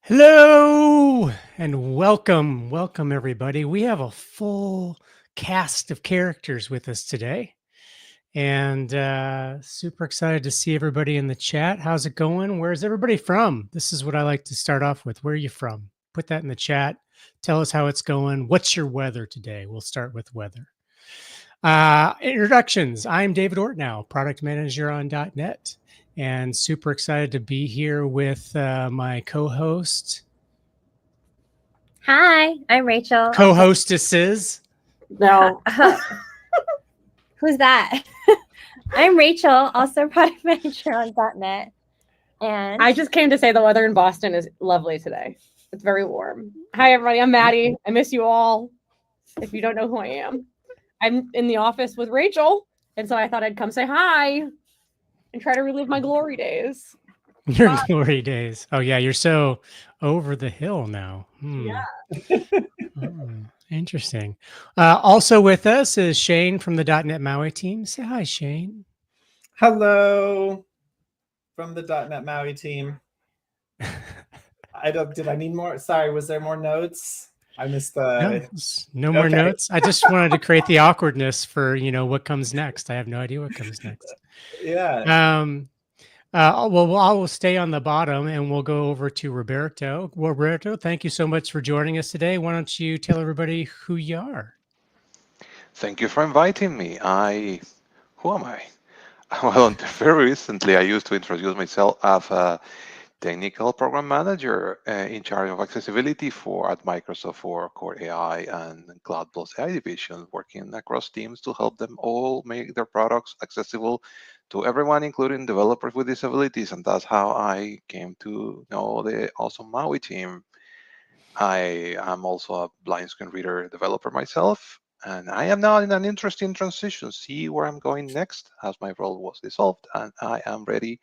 Hello and welcome everybody. We have a full cast of characters with us today, and super excited to see everybody in the chat. How's it going? Where's everybody from? This is what I like to start off with. Where are you from? Put that in the chat. Tell us how it's going. What's your weather today? We'll start with weather. Introductions. I'm David Ortnow, product manager on .NET. And super excited to be here with my co-host. Hi, I'm Rachel. Co-hostesses. No. Who's that? I'm Rachel, also product manager on .NET. And I just came to say the weather in Boston is lovely today. It's very warm. Hi, everybody. I'm Maddie. I miss you all. If you don't know who I am, I'm in the office with Rachel. And so I thought I'd come say hi and try to relive my glory days. Your glory days. Oh, yeah. You're so over the hill now. Yeah. Oh, interesting. Also with us is Shane from the .NET MAUI team. Say hi, Shane. Hello from the .NET MAUI team. Did I need more? Sorry, was there more notes? I missed the... No more notes. I just wanted to create the awkwardness for, what comes next. I have no idea what comes next. Yeah. Well, I will stay on the bottom and we'll go over to Roberto. Roberto, thank you so much for joining us today. Why don't you tell everybody who you are? Thank you for inviting me. Who am I? Well, very recently, I used to introduce myself as a technical program manager in charge of accessibility at Microsoft for Core AI and Cloud Plus AI division, working across teams to help them all make their products accessible to everyone, including developers with disabilities. And that's how I came to know the awesome MAUI team. I am also a blind screen reader developer myself, and I am now in an interesting transition. See where I'm going next, as my role was dissolved, and I am ready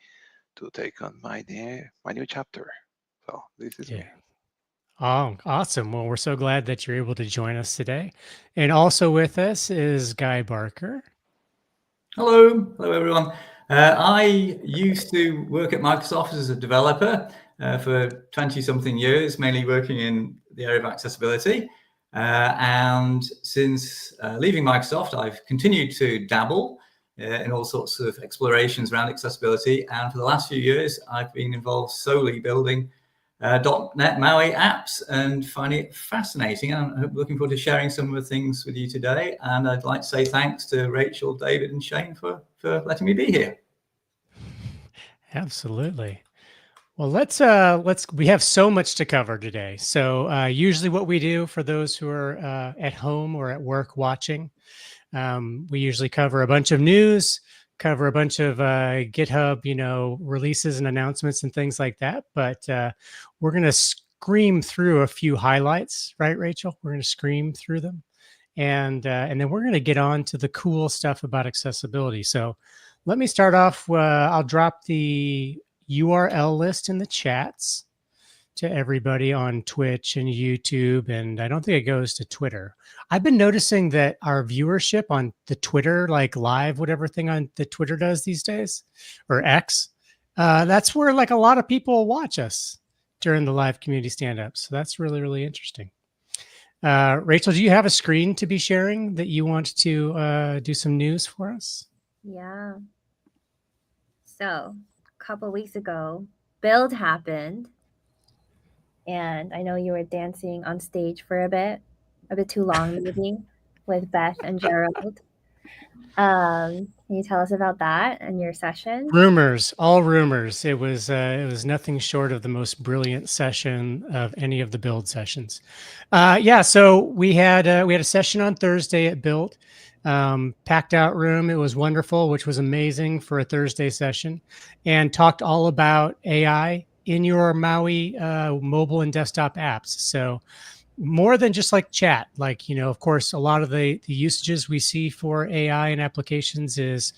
to take on my new chapter. So this is me. Oh, awesome. Well, we're so glad that you're able to join us today. And also with us is Guy Barker. Hello everyone. I used to work at Microsoft as a developer for 20-something years, mainly working in the area of accessibility. And since leaving Microsoft, I've continued to dabble in all sorts of explorations around accessibility. And for the last few years, I've been involved solely building .NET MAUI apps and finding it fascinating. And I'm looking forward to sharing some of the things with you today. And I'd like to say thanks to Rachel, David, and Shane for letting me be here. Absolutely. Well, we have so much to cover today. So usually what we do for those who are at home or at work watching, we usually cover a bunch of news, cover a bunch of GitHub, releases and announcements and things like that. But we're going to scream through a few highlights, right, Rachel? We're going to scream through them. And then we're going to get on to the cool stuff about accessibility. So let me start off. I'll drop the URL list in the chats to everybody on Twitch and YouTube. And I don't think it goes to Twitter. I've been noticing that our viewership on the Twitter, like live, whatever thing on the Twitter does these days, or X, that's where like a lot of people watch us. during the live community stand-up. So that's really, really interesting. Rachel, do you have a screen to be sharing that you want to do some news for us? Yeah. So a couple weeks ago, Build happened. And I know you were dancing on stage for a bit too long maybe, with Beth and Gerald. Can you tell us about that and your session? Rumors, all rumors. It was nothing short of the most brilliant session of any of the Build sessions. Yeah, so we had a session on Thursday at Build, packed out room. It was wonderful, which was amazing for a Thursday session, and talked all about AI in your MAUI mobile and desktop apps. So more than just like chat, like, of course, a lot of the usages we see for AI and applications is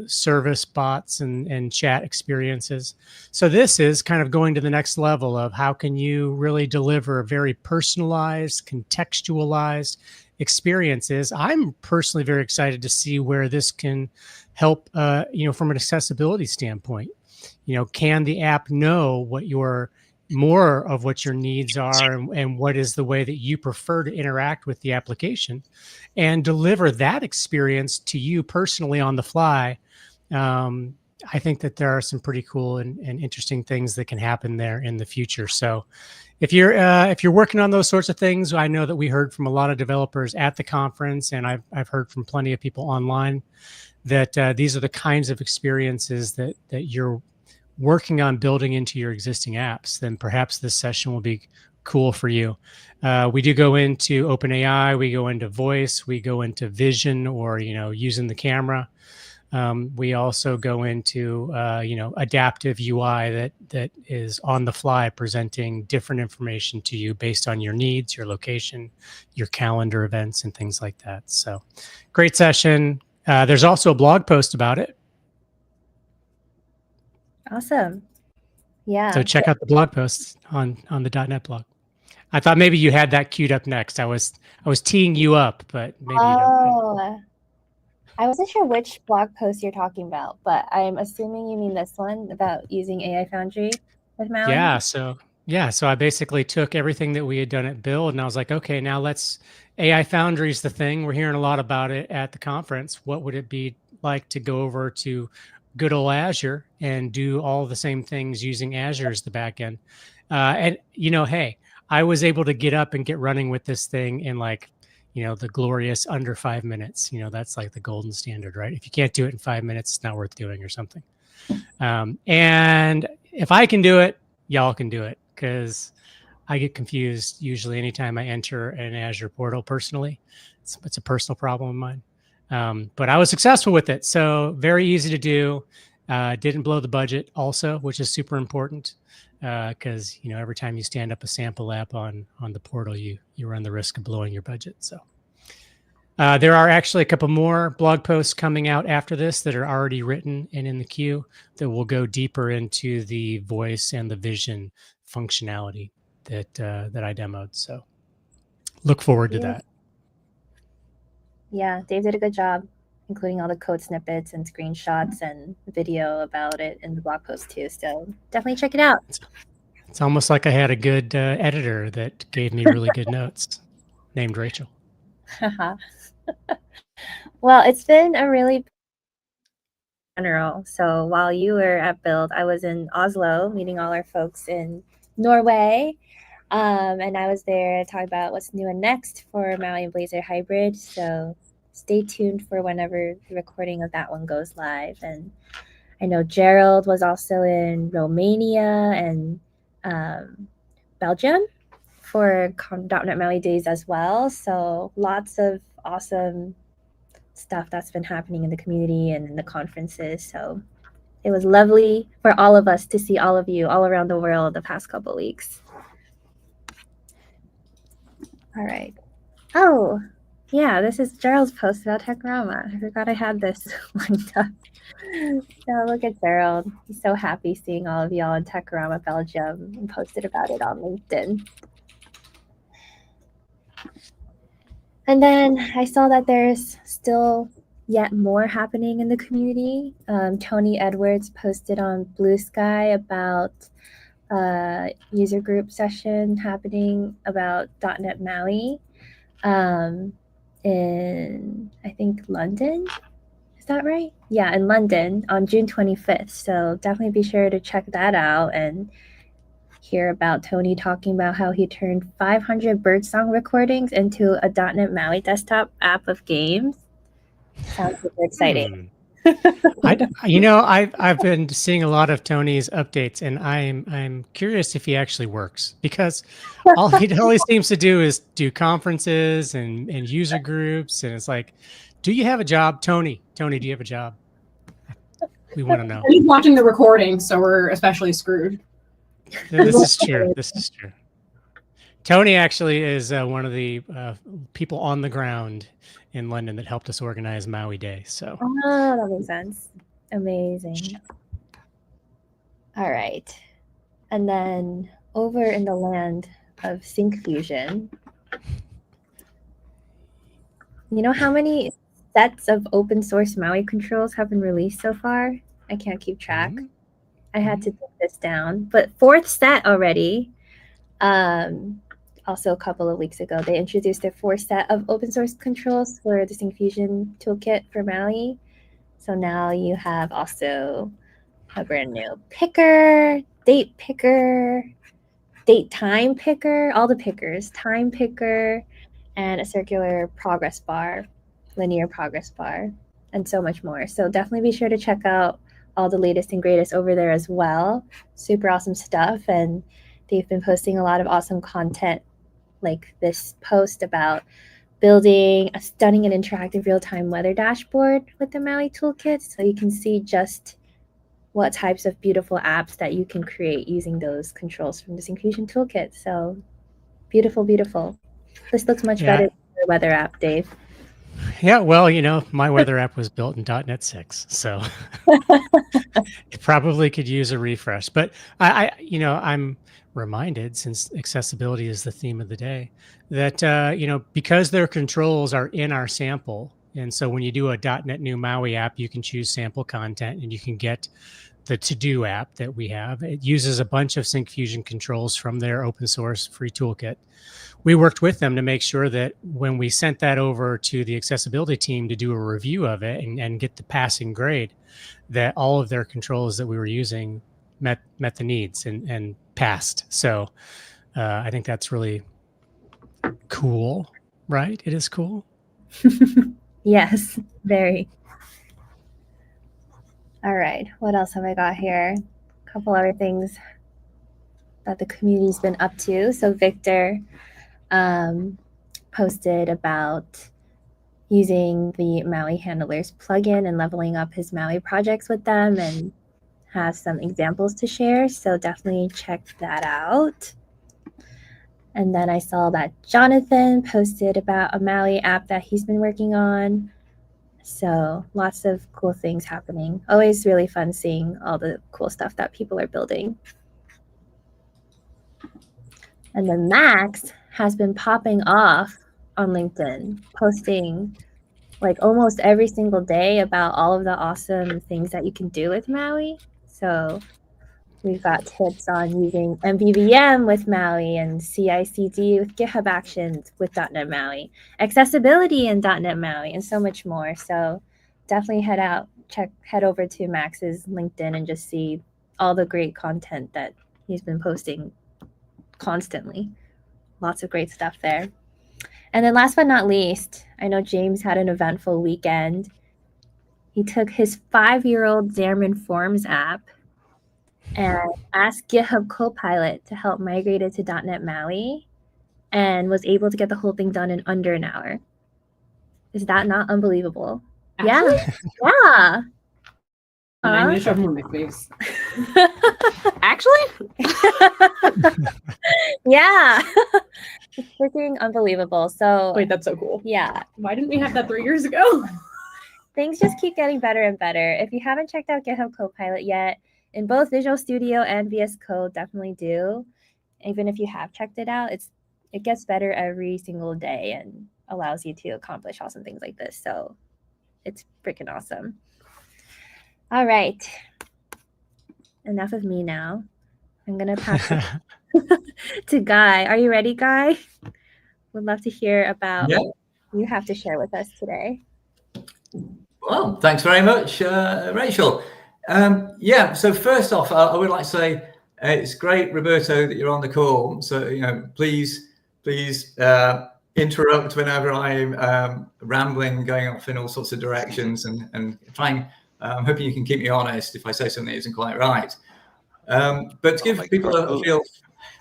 service bots and chat experiences. So this is kind of going to the next level of how can you really deliver very personalized, contextualized experiences. I'm personally very excited to see where this can help, from an accessibility standpoint. Can the app know what more of what your needs are and what is the way that you prefer to interact with the application and deliver that experience to you personally on the fly? I think that there are some pretty cool and interesting things that can happen there in the future. So if you're working on those sorts of things, I know that we heard from a lot of developers at the conference, and I've heard from plenty of people online that these are the kinds of experiences that you're working on building into your existing apps, then perhaps this session will be cool for you. We do go into OpenAI, we go into voice, we go into vision, or using the camera. We also go into adaptive UI that is on the fly, presenting different information to you based on your needs, your location, your calendar events, and things like that. So great session. There's also a blog post about it. Awesome. Yeah. So check out the blog posts on the .NET blog. I thought maybe you had that queued up next. I was teeing you up, but maybe you don't. I wasn't sure which blog post you're talking about, but I'm assuming you mean this one about using AI Foundry with MAUI. Yeah, so I basically took everything that we had done at Build, and I was like, okay, now AI Foundry is the thing. We're hearing a lot about it at the conference. What would it be like to go over to good old Azure and do all the same things using Azure as the backend? And hey, I was able to get up and get running with this thing in the glorious under 5 minutes. That's like the golden standard, right? If you can't do it in 5 minutes, it's not worth doing or something. And if I can do it, y'all can do it, because I get confused usually anytime I enter an Azure portal personally. It's a personal problem of mine. But I was successful with it. So very easy to do. Didn't blow the budget also, which is super important, because every time you stand up a sample app on the portal, you run the risk of blowing your budget. So there are actually a couple more blog posts coming out after this that are already written and in the queue that will go deeper into the voice and the vision functionality that I demoed. So look forward to that. Yeah, Dave did a good job, including all the code snippets and screenshots and video about it in the blog post too. So definitely check it out. It's almost like I had a good editor that gave me really good notes, named Rachel. Well, it's been a really general. So while you were at Build, I was in Oslo meeting all our folks in Norway. And I was there to talk about what's new and next for MAUI and Blazor Hybrid. So stay tuned for whenever the recording of that one goes live. And I know Gerald was also in Romania and Belgium for .NET MAUI days as well. So lots of awesome stuff that's been happening in the community and in the conferences. So it was lovely for all of us to see all of you all around the world the past couple of weeks. All right. Oh, yeah, this is Gerald's post about Techrama. I forgot I had this lined up. So look at Gerald. He's so happy seeing all of y'all in Techrama, Belgium, and posted about it on LinkedIn. And then I saw that there's still yet more happening in the community. Tony Edwards posted on Blue Sky about user group session happening about .NET MAUI in, I think, London. Is that right? Yeah, in London on June 25th. So definitely be sure to check that out and hear about Tony talking about how he turned 500 birdsong recordings into a .NET MAUI desktop app of games. Sounds super exciting. I've been seeing a lot of Tony's updates, and I'm curious if he actually works, because all he seems to do is do conferences and user groups, and it's like, do you have a job, Tony? Tony, do you have a job? We want to know. He's watching the recording, so we're especially screwed. This is true. This is true. Tony actually is one of the people on the ground in London that helped us organize Maui Day. So that makes sense. Amazing. All right. And then over in the land of Sync Fusion, you know how many sets of open source Maui controls have been released so far? I can't keep track. I had to take this down, but 4th set already. Also, a couple of weeks ago, they introduced their 4th set of open source controls for the Sync Fusion toolkit for Maui. So now you have also a brand new picker, date picker, date time picker, all the pickers, time picker, and a circular progress bar, linear progress bar, and so much more. So definitely be sure to check out all the latest and greatest over there as well. Super awesome stuff. And they've been posting a lot of awesome content, like this post about building a stunning and interactive real-time weather dashboard with the Maui toolkit, so you can see just what types of beautiful apps that you can create using those controls from the Sync Fusion toolkit. So beautiful, beautiful. This looks much better than the weather app, Dave. Yeah, well, my weather app was built in .NET 6, so it probably could use a refresh. But I'm reminded, since accessibility is the theme of the day, that because their controls are in our sample, and so when you do a .NET New Maui app, you can choose sample content, and you can get the to-do app that we have. It uses a bunch of Sync Fusion controls from their open source free toolkit. We worked with them to make sure that when we sent that over to the accessibility team to do a review of it and get the passing grade, that all of their controls that we were using met the needs and passed. So I think that's really cool, right? It is cool. Yes, very. All right, what else have I got here? A couple other things that the community's been up to. So Victor posted about using the Maui Handlers plugin and leveling up his Maui projects with them, and has some examples to share. So definitely check that out. And then I saw that Jonathan posted about a Maui app that he's been working on. So lots of cool things happening. Always really fun seeing all the cool stuff that people are building. And then Max has been popping off on LinkedIn, posting like almost every single day about all of the awesome things that you can do with Maui. So we've got tips on using MVVM with Maui and CI/CD with GitHub Actions with .NET MAUI, accessibility in .NET MAUI, and so much more. So definitely head over to Max's LinkedIn and just see all the great content that he's been posting constantly. Lots of great stuff there. And then last but not least, I know James had an eventful weekend. He took his 5-year-old Xamarin Forms app and asked GitHub Copilot to help migrate it to .NET MAUI, and was able to get the whole thing done in under an hour. Is that not unbelievable? Actually? Yeah. And I'm gonna shove him in my face. Actually? Yeah. It's freaking unbelievable. So Wait, that's so cool. yeah. Why didn't we have that 3 years ago? Things just keep getting better and better. If you haven't checked out GitHub Copilot yet, in both Visual Studio and VS Code, definitely do. Even if you have checked it out, it gets better every single day and allows you to accomplish awesome things like this. So it's freaking awesome. All right. Enough of me now. I'm going to pass it to Guy. Are you ready, Guy? Would love to hear about what you have to share with us today. Well, thanks very much, Rachel. So first off, I would like to say it's great, Roberto, that you're on the call. So, please interrupt whenever I'm rambling, going off in all sorts of directions, and trying. I'm hoping you can keep me honest if I say something that isn't quite right. But to give people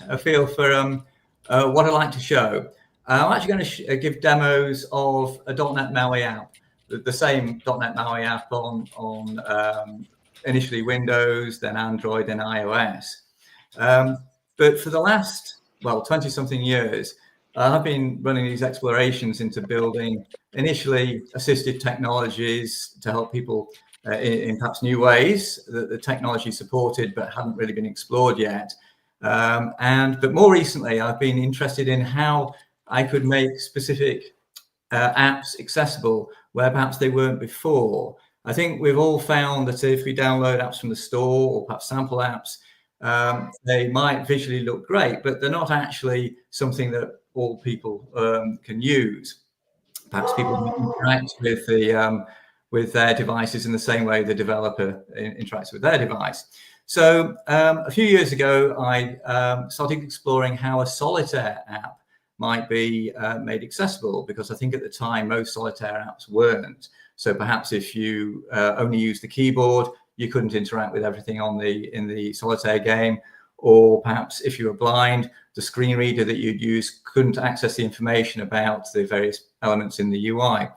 a feel for what I like to show, I'm actually going to give demos of a .NET MAUI app, the same .NET MAUI app on initially Windows, then Android, then iOS. But for the last 20-something years, I've been running these explorations into building initially assistive technologies to help people in perhaps new ways that the technology supported but hadn't really been explored yet. But more recently, I've been interested in how I could make specific apps accessible where perhaps they weren't before. I think we've all found that if we download apps from the store or perhaps sample apps, they might visually look great, but they're not actually something that all people can use. Perhaps people interact with their devices in the same way the developer interacts with their device. So a few years ago, I started exploring how a solitaire app might be made accessible, because I think at the time most solitaire apps weren't. So perhaps if you only use the keyboard, you couldn't interact with everything in the solitaire game, or perhaps if you were blind, the screen reader that you'd use couldn't access the information about the various elements in the UI.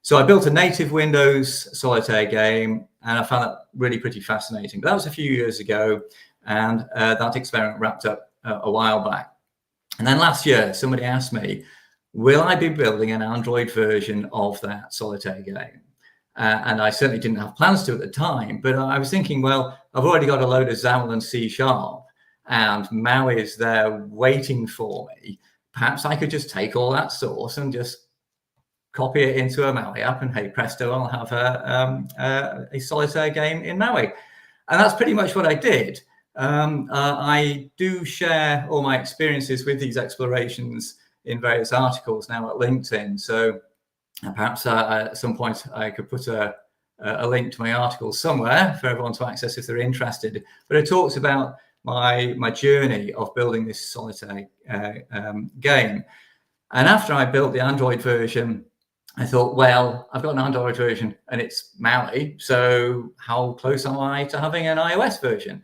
So I built a native Windows solitaire game, and I found that really pretty fascinating. But that was a few years ago, and that experiment wrapped up a while back. And then last year, somebody asked me, will I be building an Android version of that solitaire game? And I certainly didn't have plans to at the time, but I was thinking, well, I've already got a load of XAML and C#, and MAUI is there waiting for me. Perhaps I could just take all that source and just copy it into a MAUI app, and hey presto, I'll have a solitaire game in MAUI. And that's pretty much what I did. I do share all my experiences with these explorations in various articles now at LinkedIn. So perhaps at some point I could put a link to my article somewhere for everyone to access if they're interested. But it talks about my journey of building this solitaire game. And after I built the Android version, I thought, well, I've got an Android version and it's MAUI, so how close am I to having an iOS version?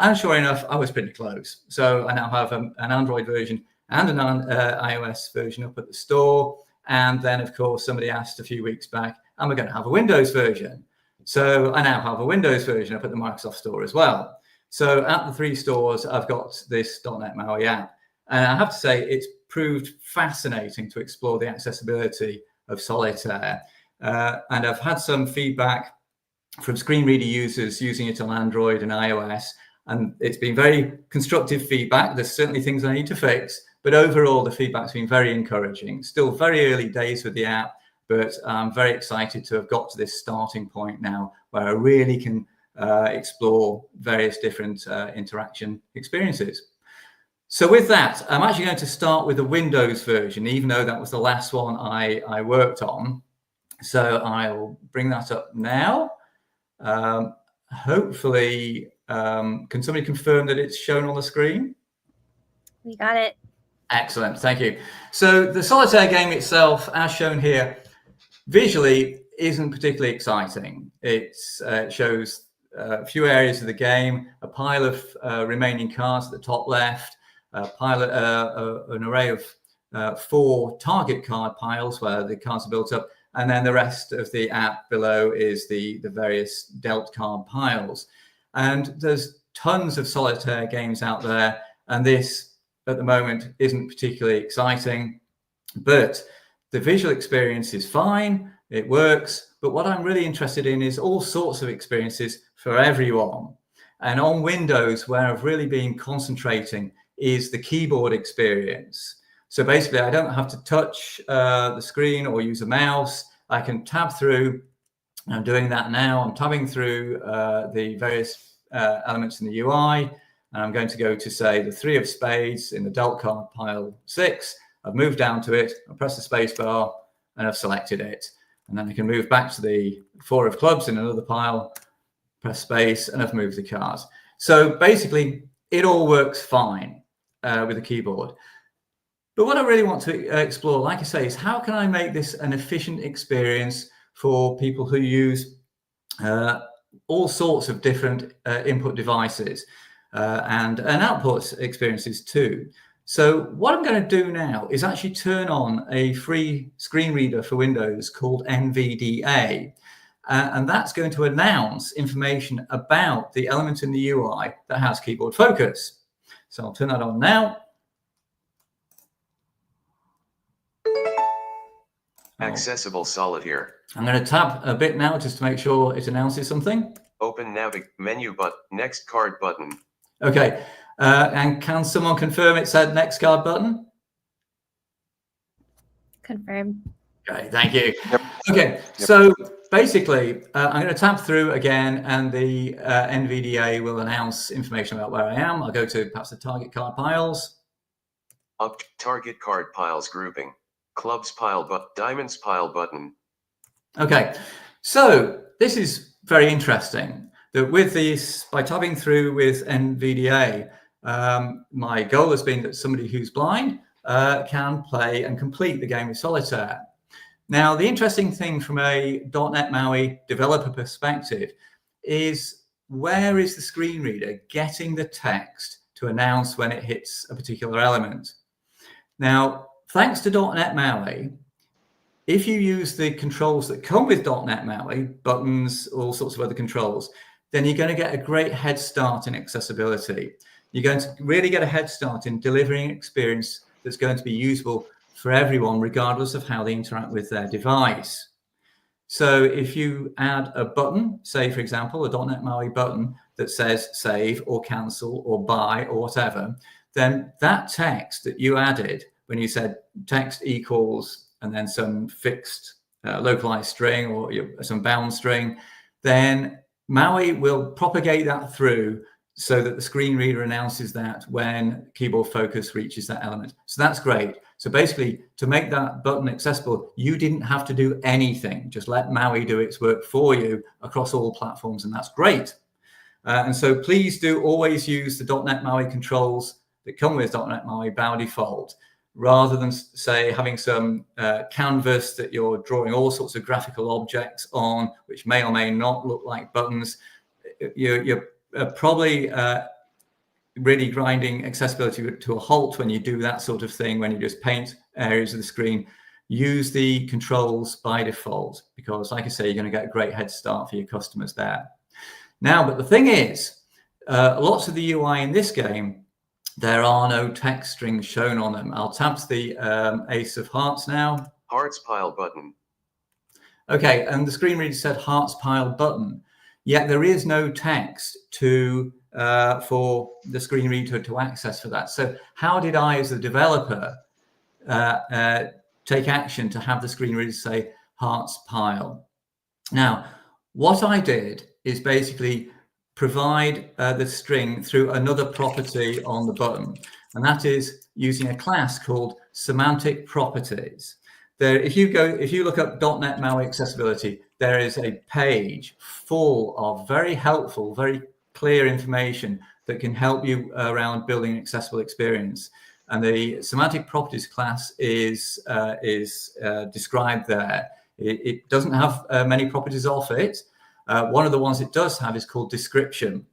And sure enough, I was pretty close. So I now have an Android version and an iOS version up at the store. And then, of course, somebody asked a few weeks back, am I going to have a Windows version? So I now have a Windows version up at the Microsoft Store as well. So at the three stores, I've got this .NET MAUI app. And I have to say, it's proved fascinating to explore the accessibility of solitaire. And I've had some feedback from screen reader users using it on Android and iOS. And it's been very constructive feedback. There's certainly things I need to fix, but overall the feedback's been very encouraging. Still very early days with the app, but I'm very excited to have got to this starting point now where I really can explore various different interaction experiences. So with that, I'm actually going to start with the Windows version, even though that was the last one I worked on. So I'll bring that up now. Hopefully, can somebody confirm that it's shown on the screen? We got it. Excellent, thank you. So the solitaire game itself, as shown here, visually isn't particularly exciting. It shows a few areas of the game, a pile of remaining cards at the top left, an array of 4 target card piles where the cards are built up, and then the rest of the app below is the various dealt card piles. And there's tons of solitaire games out there, and this at the moment isn't particularly exciting, but the visual experience is fine, it works. But what I'm really interested in is all sorts of experiences for everyone. And on Windows, where I've really been concentrating is the keyboard experience. So basically, I don't have to touch the screen or use a mouse. I can tab through. I'm doing that now. I'm tabbing through the various elements in the UI. and I'm going to go to, say, the 3 of spades in the dealt card pile 6. I've moved down to it, I press the space bar, and I've selected it. And then I can move back to the 4 of clubs in another pile, press space, and I've moved the cards. So basically, it all works fine with the keyboard. But what I really want to explore, like I say, is how can I make this an efficient experience for people who use all sorts of different input devices and output experiences too. So what I'm going to do now is actually turn on a free screen reader for Windows called NVDA. And that's going to announce information about the element in the UI that has keyboard focus. So I'll turn that on now. Accessible solitaire. I'm going to tab a bit now just to make sure it announces something. Open menu next card button. Okay. And can someone confirm it said next card button? Confirm. Okay, thank you. Yep. Okay, Yep. so basically, I'm going to tab through again, and the NVDA will announce information about where I am. I'll go to perhaps the target card piles. Up target card piles grouping. Clubs pile diamonds pile button. Okay, so this is very interesting that with this, by tabbing through with NVDA, my goal has been that somebody who's blind can play and complete the game of solitaire. Now, the interesting thing from a .NET MAUI developer perspective is where is the screen reader getting the text to announce when it hits a particular element? Now, thanks to .NET MAUI, if you use the controls that come with .NET MAUI, buttons, all sorts of other controls, then you're going to get a great head start in accessibility. You're going to really get a head start in delivering an experience that's going to be usable for everyone, regardless of how they interact with their device. So if you add a button, say, for example, a .NET MAUI button that says save or cancel or buy or whatever, then that text that you added when you said text equals and then some fixed localized string or some bound string, then MAUI will propagate that through so that the screen reader announces that when keyboard focus reaches that element. So that's great. So basically, to make that button accessible, you didn't have to do anything. Just let MAUI do its work for you across all platforms, and that's great. And so please do always use the .NET MAUI controls that come with .NET MAUI by default, rather than, say, having some canvas that you're drawing all sorts of graphical objects on, which may or may not look like buttons. You're probably really grinding accessibility to a halt when you do that sort of thing, when you just paint areas of the screen. Use the controls by default, because, like I say, you're going to get a great head start for your customers there. Now, but the thing is, lots of the UI in this game, there are no text strings shown on them. I'll tap the Ace of Hearts now. Hearts pile button. Okay, and the screen reader said Hearts pile button, yet there is no text for the screen reader to access for that. So how did I, as a developer, take action to have the screen reader say Hearts pile? Now, what I did is basically provide the string through another property on the button, and that is using a class called semantic properties. There, if you look up .NET MAUI accessibility, there is a page full of very helpful, very clear information that can help you around building an accessible experience. And the semantic properties class is described there. It doesn't have many properties off it. One of the ones it does have is called description.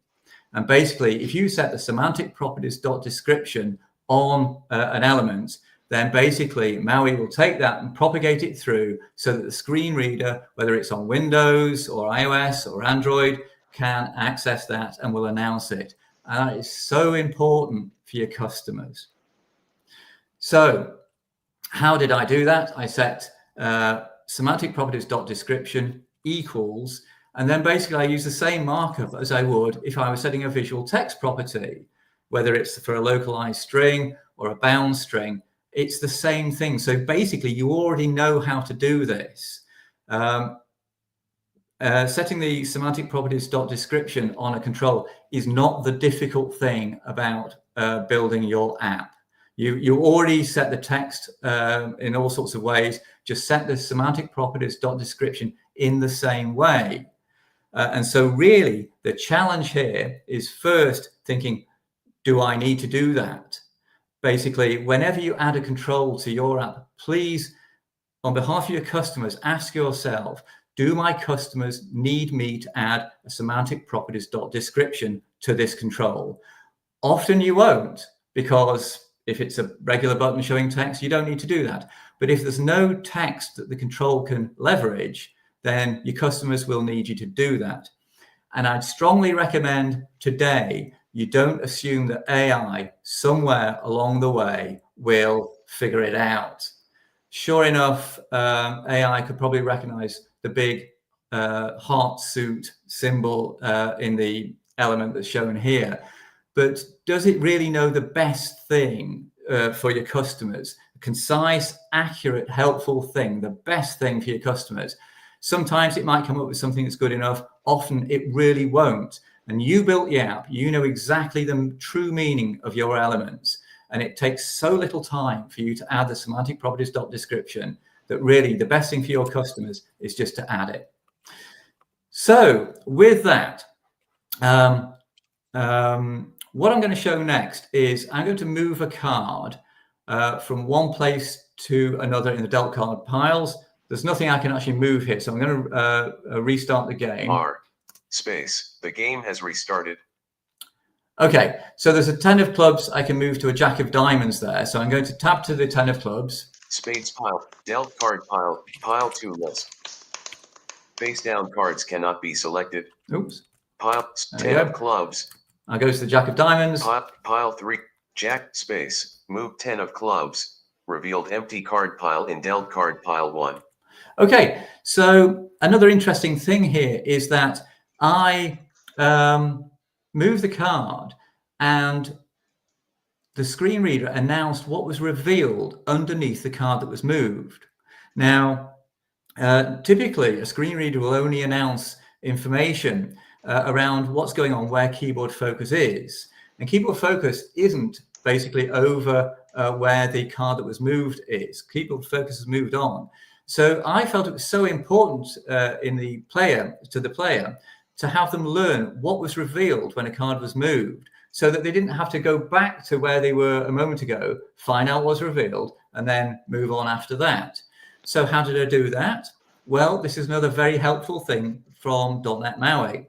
And basically, if you set the semantic properties.description on an element, then basically MAUI will take that and propagate it through so that the screen reader, whether it's on Windows or iOS or Android, can access that and will announce it. And that is so important for your customers. So how did I do that? I set semantic properties.description equals, and then basically I use the same markup as I would if I was setting a visual text property, whether it's for a localized string or a bound string. It's the same thing. So basically, you already know how to do this. setting the semantic properties .description on a control is not the difficult thing about building your app. You already set the text in all sorts of ways. Just set the semantic properties .description in the same way. And so really the challenge here is first thinking, do I need to do that? Basically, whenever you add a control to your app, please, on behalf of your customers, ask yourself, do my customers need me to add a semantic properties .description to this control? Often you won't, because if it's a regular button showing text, you don't need to do that. But if there's no text that the control can leverage, then your customers will need you to do that. And I'd strongly recommend today, you don't assume that AI somewhere along the way will figure it out. Sure enough, AI could probably recognize the big heart suit symbol in the element that's shown here. But does it really know the best thing for your customers? A concise, accurate, helpful thing, the best thing for your customers. Sometimes it might come up with something that's good enough. Often it really won't. And you built the app, you know exactly the true meaning of your elements. And it takes so little time for you to add the semantic properties .description that really the best thing for your customers is just to add it. So with that, what I'm going to show next is I'm going to move a card from one place to another in the dealt card piles. There's nothing I can actually move here, so I'm going to restart the game. Space. The game has restarted. Okay, so there's a 10 of clubs. I can move to a jack of diamonds there. So I'm going to tap to the 10 of clubs. Spades pile. Dealt card pile. Pile 2 list. Face down cards cannot be selected. Oops. Pile 10 of clubs. I go to the jack of diamonds. Pile 3. Jack space. Move 10 of clubs. Revealed empty card pile in dealt card pile 1. Okay, so another interesting thing here is that I move the card and the screen reader announced what was revealed underneath the card that was moved. Now, typically a screen reader will only announce information around what's going on, where keyboard focus is. And keyboard focus isn't basically over where the card that was moved is. Keyboard focus has moved on. So I felt it was so important to the player to have them learn what was revealed when a card was moved, so that they didn't have to go back to where they were a moment ago, find out what's revealed, and then move on after that. So how did I do that? Well, this is another very helpful thing from .NET MAUI.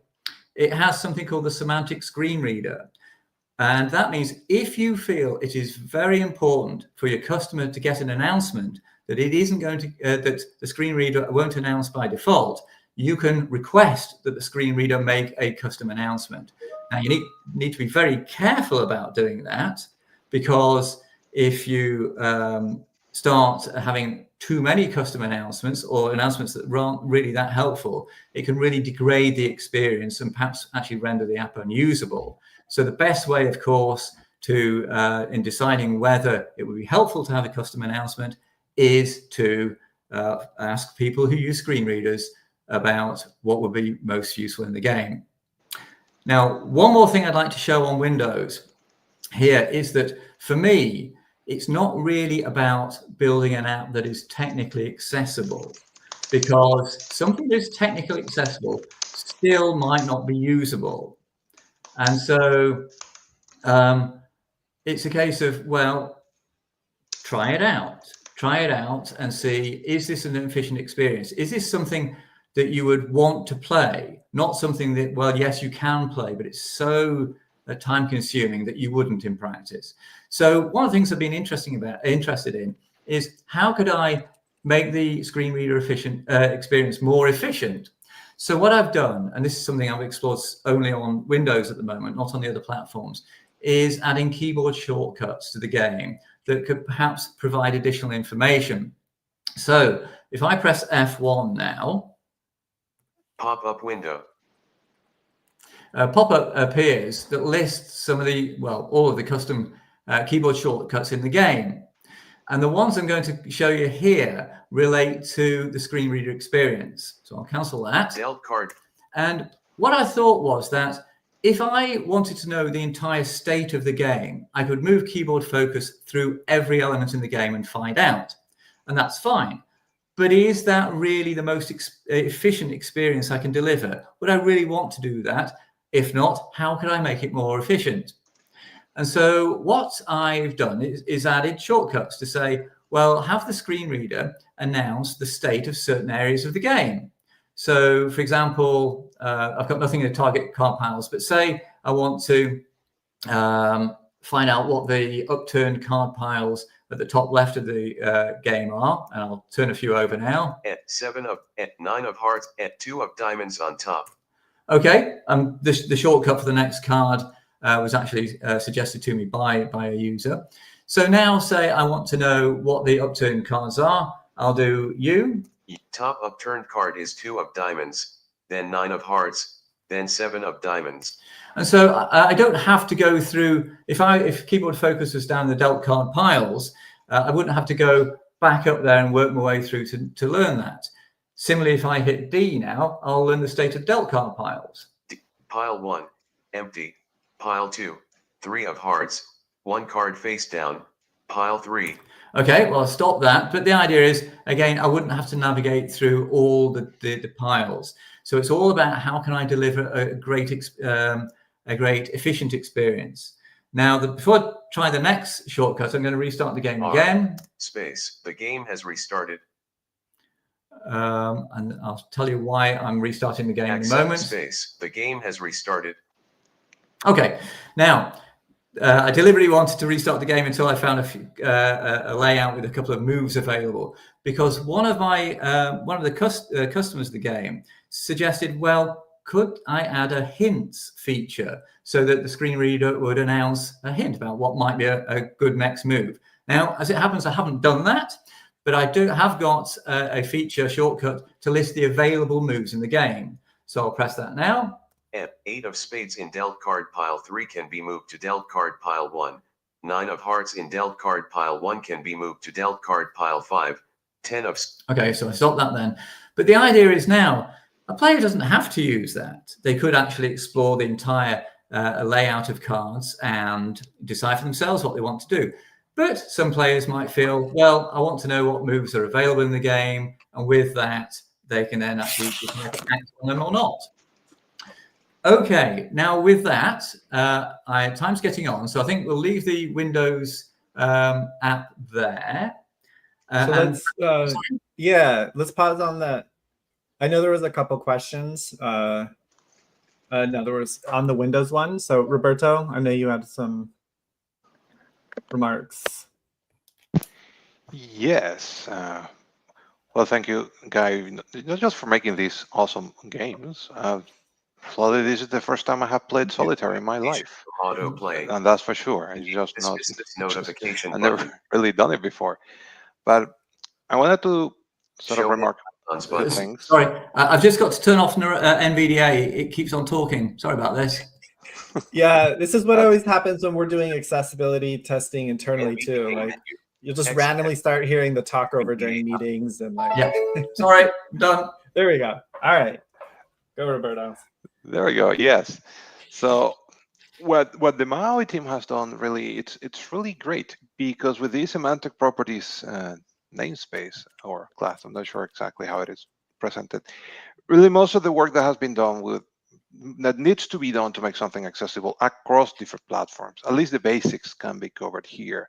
It has something called the semantic screen reader. And that means if you feel it is very important for your customer to get an announcement that it isn't going to, that the screen reader won't announce by default, you can request that the screen reader make a custom announcement. Now you need to be very careful about doing that, because if you start having too many custom announcements or announcements that aren't really that helpful, it can really degrade the experience and perhaps actually render the app unusable. So the best way, of course, to in deciding whether it would be helpful to have a custom announcement is to ask people who use screen readers about what would be most useful in the game. Now, one more thing I'd like to show on Windows here is that for me, it's not really about building an app that is technically accessible, because something that is technically accessible still might not be usable. And so it's a case of, well, try it out and see, is this an efficient experience? Is this something that you would want to play? Not something that, well, yes, you can play, but it's so time consuming that you wouldn't in practice. So one of the things I've been interested in is, how could I make the screen reader experience more efficient? So what I've done, and this is something I've explored only on Windows at the moment, not on the other platforms, is adding keyboard shortcuts to the game that could perhaps provide additional information. So if I press F1 now, pop-up window. A pop-up appears that lists some of the, well, all of the custom keyboard shortcuts in the game. And the ones I'm going to show you here relate to the screen reader experience. So I'll cancel that. Dealt card. And what I thought was that if I wanted to know the entire state of the game, I could move keyboard focus through every element in the game and find out. And that's fine. But is that really the most efficient experience I can deliver? Would I really want to do that? If not, how can I make it more efficient? And so what I've done is added shortcuts to say, well, have the screen reader announce the state of certain areas of the game. So, for example, I've got nothing in the target card piles, but say I want to find out what the upturned card piles at the top left of the game are, and I'll turn a few over now. At 7 of, at 9 of hearts, at 2 of diamonds on top. Okay, the shortcut for the next card was actually suggested to me by a user. So now say I want to know what the upturned cards are. I'll do U. Top upturned card is 2 of diamonds, then 9 of hearts, then 7 of diamonds. And so I don't have to go through, if keyboard focus was down the dealt card piles, I wouldn't have to go back up there and work my way through to learn that. Similarly, if I hit D now, I'll learn the state of dealt card piles. Pile 1, empty. Pile 2, 3 of hearts, 1 card face down. Pile 3. Okay, well, I'll stop that. But the idea is, again, I wouldn't have to navigate through all the piles. So it's all about how can I deliver a great efficient experience. Now, before I try the next shortcut, I'm going to restart the game again. Space. The game has restarted. And I'll tell you why I'm restarting the game in a moment. Space. The game has restarted. Okay, now I deliberately wanted to restart the game until I found a layout with a couple of moves available, because one of the customers of the game suggested, well, could I add a hints feature so that the screen reader would announce a hint about what might be a good next move? Now, as it happens, I haven't done that, but I have got a feature shortcut to list the available moves in the game. So I'll press that now. 8 of spades in dealt card pile 3 can be moved to dealt card pile 1. 9 of hearts in dealt card pile 1 can be moved to dealt card pile 5. 10 of... Okay, so I stopped that then. But the idea is now, a player doesn't have to use that. They could actually explore the entire layout of cards and decide for themselves what they want to do. But some players might feel, well, I want to know what moves are available in the game, and with that, they can then actually act on them or not. Okay, now with that, time's getting on, so I think we'll leave the Windows app there. So let's pause on that. I know there was a couple questions. No, there was on the Windows one. So Roberto, I know you had some remarks. Yes. Well, thank you, Guy, not just for making these awesome games. Slowly, this is the first time I have played solitaire in my life. Autoplay. And that's for sure. It's just not. Notification. I've never really done it before. But I wanted to sort of remark on things. Sorry, I've just got to turn off NVDA. It keeps on talking. Sorry about this. Yeah, this is what always happens when we're doing accessibility testing internally too. Like you'll just randomly start hearing the talk over during meetings and like. Yeah. Sorry, done. There we go. All right, go Roberto. There we go. Yes. So what the MAUI team has done really, it's really great, because with these semantic properties namespace or class, I'm not sure exactly how it is presented. Really, most of the work that has been done that needs to be done to make something accessible across different platforms, at least the basics can be covered here.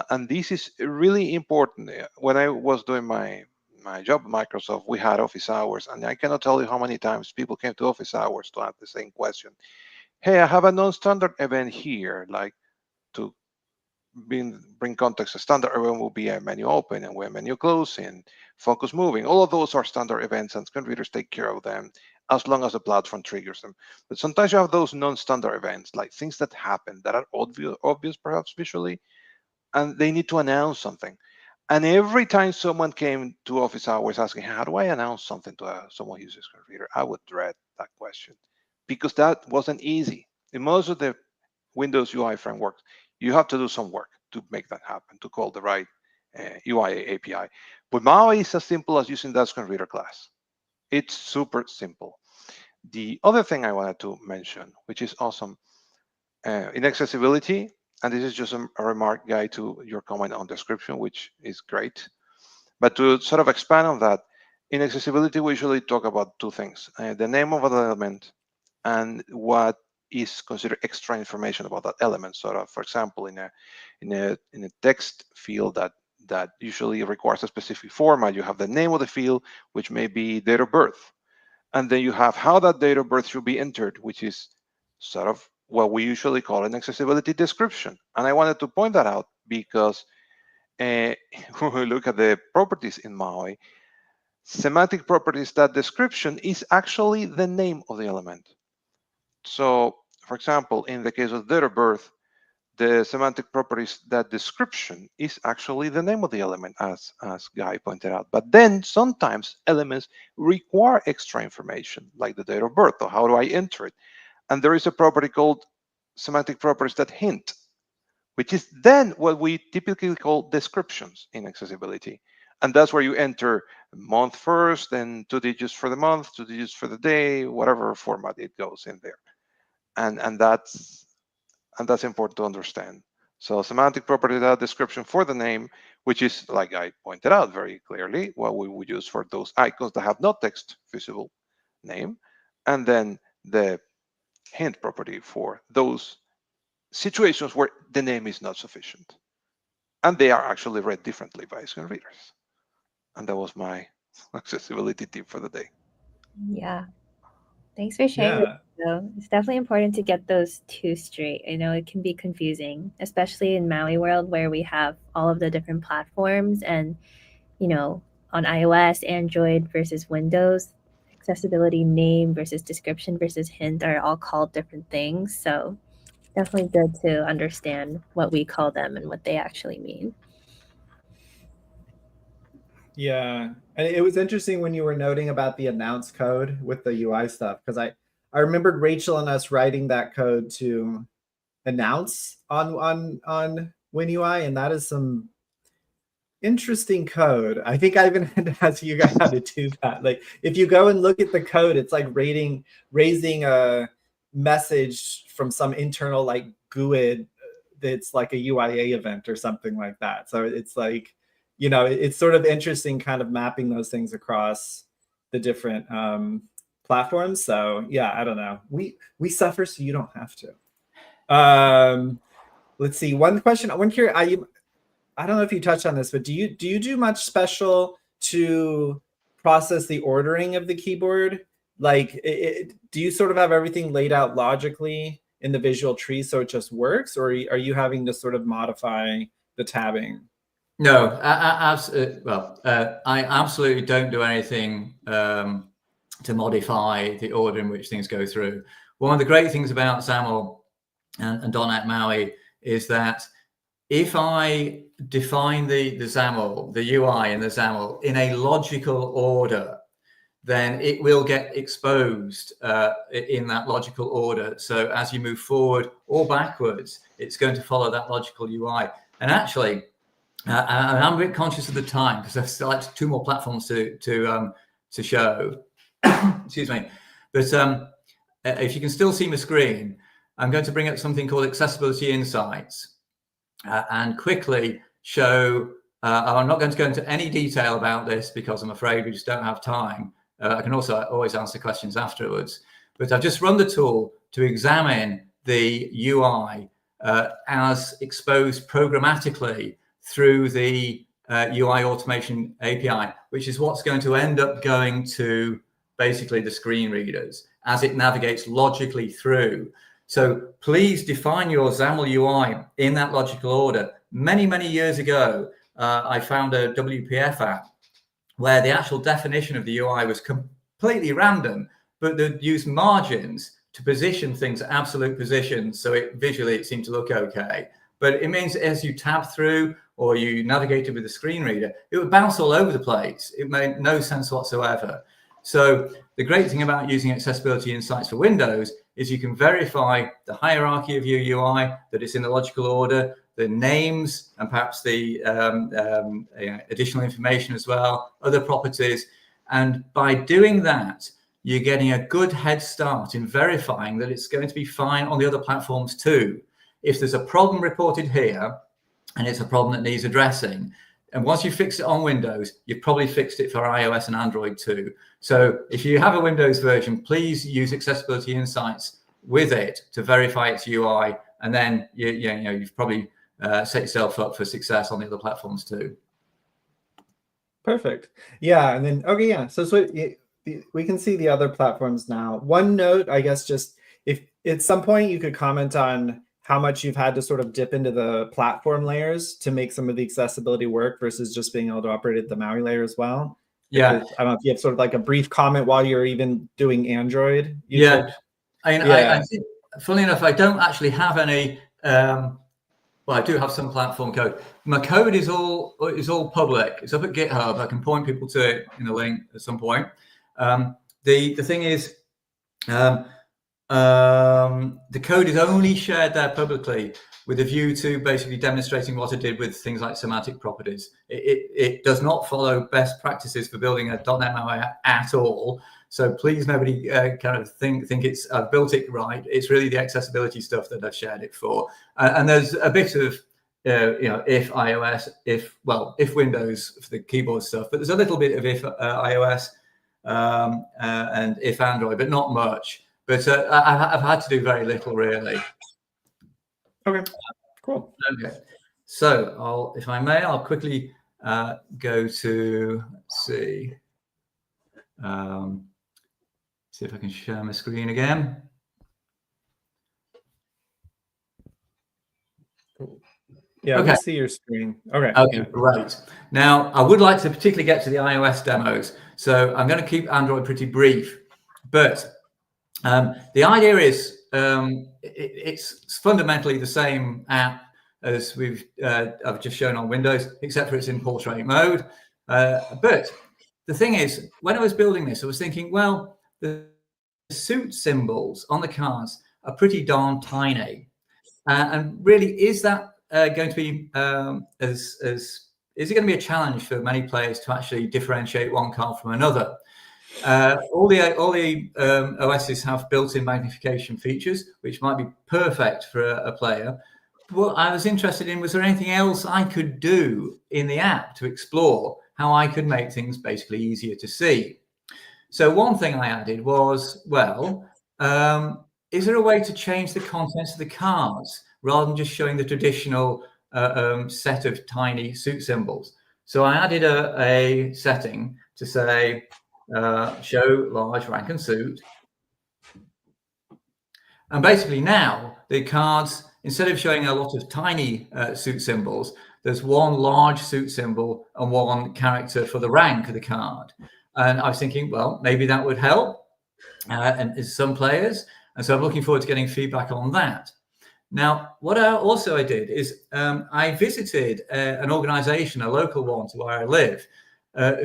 And this is really important. When I was doing my job at Microsoft, we had office hours, and I cannot tell you how many times people came to office hours to ask the same question. Hey, I have a non-standard event here, like to bring context. A standard event will be a menu open and a menu closing, focus moving. All of those are standard events, and screen readers take care of them as long as the platform triggers them. But sometimes you have those non-standard events, like things that happen that are obvious perhaps visually, and they need to announce something. And every time someone came to office hours asking, how do I announce something to someone who uses a screen reader, I would dread that question, because that wasn't easy. In most of the Windows UI frameworks, you have to do some work to make that happen, to call the right UI API. But MAUI is as simple as using that screen reader class. It's super simple. The other thing I wanted to mention, which is awesome, in accessibility, and this is just a remark, Guy, to your comment on description, which is great. But to sort of expand on that, in accessibility, we usually talk about two things: the name of an element and what is considered extra information about that element. Sort of, for example, in a text field that usually requires a specific format, you have the name of the field, which may be date of birth, and then you have how that date of birth should be entered, which is sort of what we usually call an accessibility description. And I wanted to point that out because when we look at the properties in MAUI, semantic properties, that description is actually the name of the element. So, for example, in the case of date of birth, the semantic properties, that description is actually the name of the element, as Guy pointed out. But then sometimes elements require extra information, like the date of birth, or how do I enter it? And there is a property called semantic properties that hint, which is then what we typically call descriptions in accessibility. And that's where you enter month first, and 2 digits for the month, 2 digits for the day, whatever format it goes in there. And that's important to understand. So semantic property, that description for the name, which is, like I pointed out very clearly, what we would use for those icons that have no text visible name, and then the hint property for those situations where the name is not sufficient. And they are actually read differently by screen readers. And that was my accessibility tip for the day. Yeah. Thanks for sharing. Yeah. It's definitely important to get those two straight. I know it can be confusing, especially in MAUI world where we have all of the different platforms and, on iOS, Android versus Windows, accessibility name versus description versus hint are all called different things. So definitely good to understand what we call them and what they actually mean. Yeah, and it was interesting when you were noting about the announce code with the UI stuff, because I remembered Rachel and us writing that code to announce on WinUI, and that is some interesting code. I think I even had to ask you guys how to do that. Like, if you go and look at the code, it's like raising a message from some internal like GUID that's like a UIA event or something like that. So it's like, it's sort of interesting kind of mapping those things across the different platforms. So yeah, I don't know. We suffer so you don't have to. Let's see. One question. I don't know if you touched on this, but do you do much special to process the ordering of the keyboard? Like, do you sort of have everything laid out logically in the visual tree so it just works, or are you having to sort of modify the tabbing? No, I absolutely don't do anything to modify the order in which things go through. One of the great things about XAML and .NET MAUI is that if I define the XAML, the UI in the XAML in a logical order, then it will get exposed in that logical order. So as you move forward or backwards, it's going to follow that logical UI. And actually, I'm a bit conscious of the time because I've still had 2 more platforms to show. Excuse me. But if you can still see my screen, I'm going to bring up something called Accessibility Insights and quickly show. I'm not going to go into any detail about this because I'm afraid we just don't have time. I can also always answer questions afterwards. But I've just run the tool to examine the UI as exposed programmatically through the UI automation API, which is what's going to end up going to basically the screen readers as it navigates logically through. So please define your XAML UI in that logical order. Many, many years ago, I found a WPF app where the actual definition of the UI was completely random, but they'd use margins to position things at absolute positions. So visually it seemed to look okay. But it means as you tab through or you navigated with the screen reader, it would bounce all over the place. It made no sense whatsoever. So the great thing about using Accessibility Insights for Windows is you can verify the hierarchy of your UI, that it's in a logical order, the names and perhaps the additional information as well, other properties. And by doing that, you're getting a good head start in verifying that it's going to be fine on the other platforms too. If there's a problem reported here, and it's a problem that needs addressing, and once you fix it on Windows, you've probably fixed it for iOS and Android too. So if you have a Windows version, please use Accessibility Insights with it to verify its UI, and then you've probably set yourself up for success on the other platforms too. Perfect. Yeah, and then okay, yeah. So we can see the other platforms now. One note, I guess, just if at some point you could comment on how much you've had to sort of dip into the platform layers to make some of the accessibility work versus just being able to operate at the MAUI layer as well. Yeah. I don't know if you have sort of like a brief comment while you're even doing Android. Yeah. I think, funnily enough, I don't actually have any. Well, I do have some platform code. My code is all public. It's up at GitHub. I can point people to it in a link at some point. The thing is, the code is only shared there publicly with a view to basically demonstrating what I did with things like semantic properties. It does not follow best practices for building a .NET MAUI at all. So please, nobody kind of think it's I've built it right. It's really the accessibility stuff that I've shared it for. And there's a bit of if iOS, if Windows for the keyboard stuff, but there's a little bit of if iOS and if Android, but not much. But I've had to do very little, really. Okay, cool. Okay, so if I may, I'll quickly go to see if I can share my screen again. Yeah, okay. We see your screen. Okay. Okay, great. Now, I would like to particularly get to the iOS demos, so I'm going to keep Android pretty brief. But the idea is it's fundamentally the same app as I've just shown on Windows, except for it's in portrait mode. But the thing is, when I was building this, I was thinking, well, the suit symbols on the cards are pretty darn tiny, and really, is that going to be is it going to be a challenge for many players to actually differentiate one card from another? All the OSs have built-in magnification features, which might be perfect for a player. What I was interested in, was there anything else I could do in the app to explore how I could make things basically easier to see? So one thing I added was, well, is there a way to change the contents of the cards rather than just showing the traditional set of tiny suit symbols? So I added a setting to say, show large rank and suit. And basically now the cards, instead of showing a lot of tiny suit symbols, there's one large suit symbol and one character for the rank of the card. And I was thinking, well, maybe that would help and some players. And so I'm looking forward to getting feedback on that. Now, what I did is I visited an organization, a local one to where I live,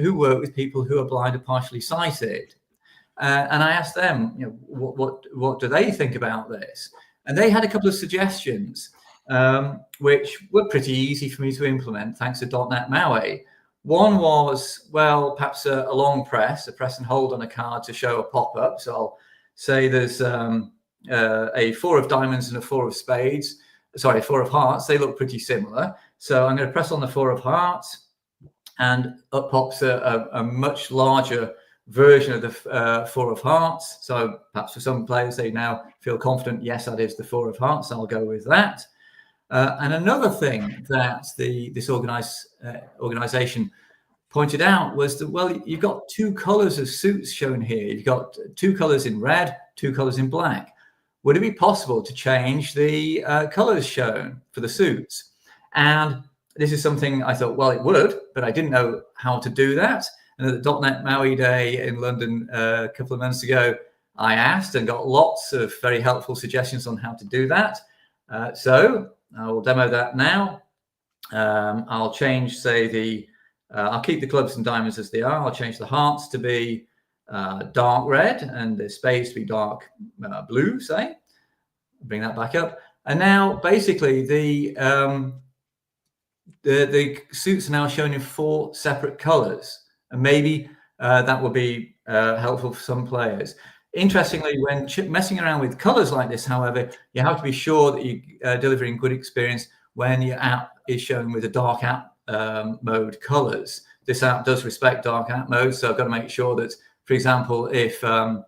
who work with people who are blind or partially sighted. And I asked them, what do they think about this? And they had a couple of suggestions, which were pretty easy for me to implement, thanks to .NET MAUI. One was, well, perhaps a long press, a press and hold on a card to show a pop-up. So I'll say there's a 4 of diamonds and a 4 of spades. Sorry, 4 of hearts. They look pretty similar. So I'm going to press on the 4 of hearts, and up pops a much larger version of the 4 of hearts. So perhaps for some players, they now feel confident, yes, that is the 4 of hearts. I'll go with that. And another thing that this organization pointed out was that, well, you've got 2 colors of suits shown here. You've got 2 colors in red, 2 colors in black. Would it be possible to change the colors shown for the suits? And this is something I thought, well, it would, but I didn't know how to do that. And at the .NET MAUI Day in London a couple of months ago, I asked and got lots of very helpful suggestions on how to do that. So I will demo that now. I'll change, say, I'll keep the clubs and diamonds as they are. I'll change the hearts to be dark red and the spades to be dark blue, say. Bring that back up. And now basically the suits are now shown in 4 separate colors, and maybe that will be helpful for some players. Interestingly, when messing around with colors like this, however, you have to be sure that you're delivering good experience when your app is shown with a dark app mode colors. This app does respect dark app mode, so I've got to make sure that, for example, if the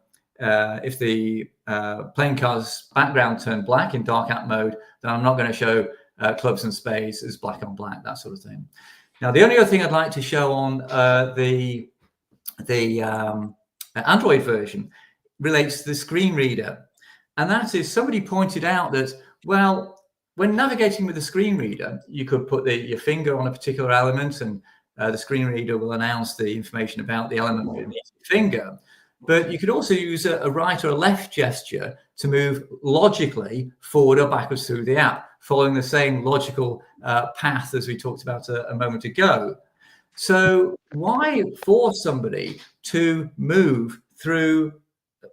playing cards background turned black in dark app mode, then I'm not going to show clubs and spades as black on black, that sort of thing. Now, the only other thing I'd like to show on the Android version relates to the screen reader. And that is, somebody pointed out that, well, when navigating with the screen reader, you could put your finger on a particular element, and the screen reader will announce the information about the element beneath your finger. But you could also use a right or a left gesture to move logically forward or backwards through the app, following the same logical path as we talked about a moment ago. So why force somebody to move through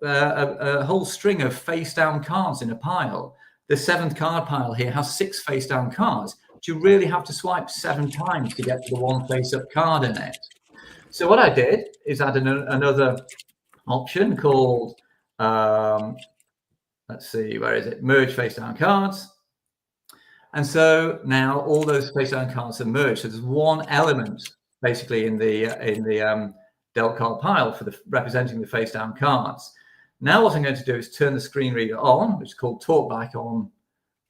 a whole string of face-down cards in a pile? The 7th card pile here has 6 face-down cards. Do you really have to swipe 7 times to get to the one face-up card in it? So what I did is add another option called, let's see, where is it? Merge face-down cards. And so now all those face-down cards are merged. So there's one element basically in the dealt card pile for representing the face-down cards. Now what I'm going to do is turn the screen reader on, which is called TalkBack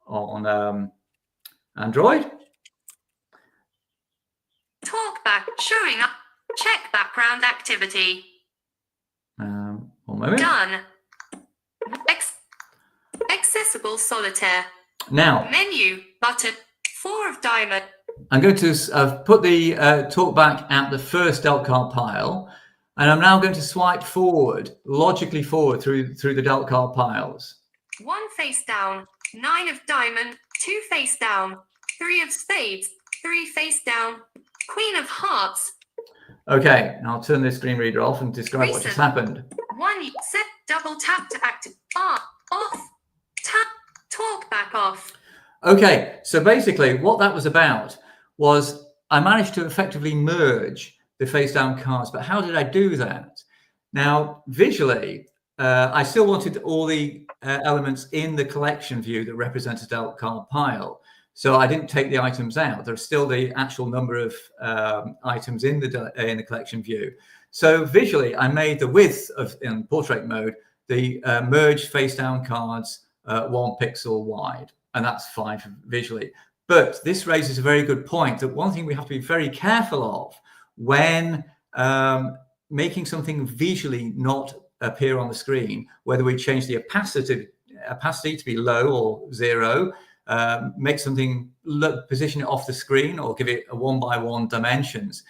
on Android. TalkBack showing up. Check background activity. 1 moment. Done. Accessible solitaire. Now Menu button. 4 of diamond. I'm going to put the TalkBack at the first dealt card pile, and I'm now going to swipe forward, logically forward through the dealt card piles. 1 face down. 9 of diamond. 2 face down. 3 of spades. 3 face down. Queen of hearts. Okay, I'll turn this screen reader off and describe what just happened. 1 set. Double tap to active. Off. Tap. TalkBack off. Okay, so basically what that was about was I managed to effectively merge the face down cards, but how did I do that? Now, visually, I still wanted all the elements in the collection view that represents a dealt card pile. So I didn't take the items out. There's still the actual number of items in the collection view. So visually, I made the width in portrait mode, the merged face down cards 1 pixel wide, and that's fine visually. But this raises a very good point, that one thing we have to be very careful of when making something visually not appear on the screen, whether we change the opacity to be low or 0, make something position it off the screen, or give it a 1x1 dimensions.